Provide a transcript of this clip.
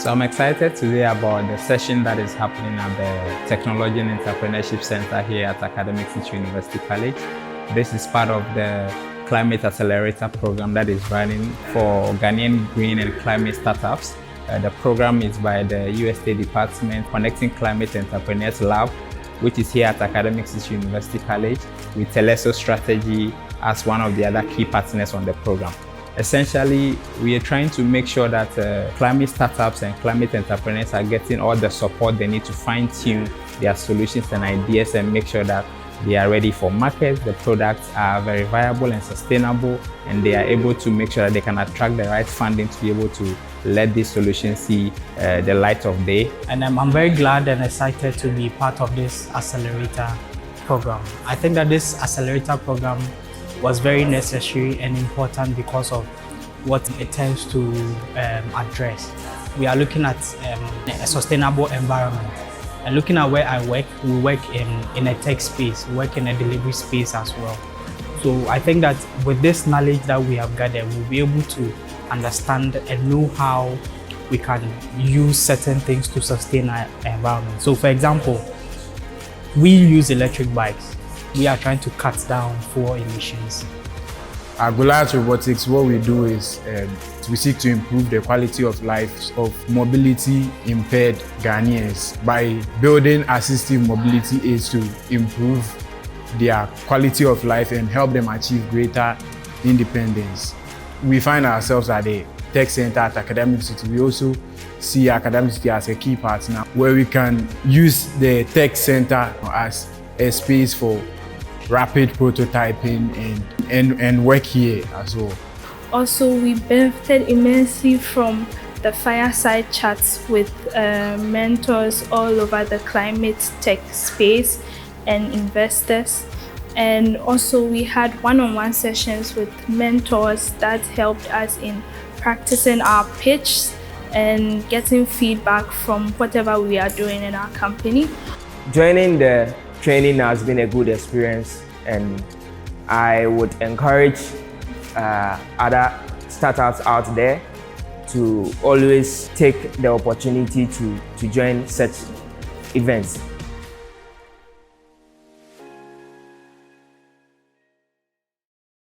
So I'm excited today about the session that is happening at the Technology and Entrepreneurship Center here at ACity University College. This is part of the Climate Accelerator program that is running for Ghanaian green and climate startups. The program is by the US State Department Connecting Climate Entrepreneurs Lab, which is here at Academics University College, with Telesto Strategy as one of the other key partners on the program. Essentially, we are trying to make sure that climate startups and climate entrepreneurs are getting all the support they need to fine-tune their solutions and ideas and make sure that they are ready for market, the products are very viable and sustainable, and they are able to make sure that they can attract the right funding to be able to let these solutions see the light of day. And I'm very glad and excited to be part of this Accelerator program. I think that this Accelerator program was very necessary and important because of what it tends to address. We are looking at a sustainable environment. And looking at where I work, we work in a tech space, we work in a delivery space as well. So I think that with this knowledge that we have gathered, we'll be able to understand and know how we can use certain things to sustain our environment. So for example, we use electric bikes. We are trying to cut down fuel emissions. At Goliath Robotics, what we do is we seek to improve the quality of life of mobility impaired Ghanaians by building assistive mobility aids to improve their quality of life and help them achieve greater independence. We find ourselves at the Tech Center at Academic City. We also see Academic City as a key partner where we can use the Tech Center as a space for rapid prototyping and work here as well. Also, we benefited immensely from the fireside chats with mentors all over the climate tech space and investors. And also we had one-on-one sessions with mentors that helped us in practicing our pitch and getting feedback from whatever we are doing in our company. Joining the training has been a good experience, and I would encourage other startups out there to always take the opportunity to join such events.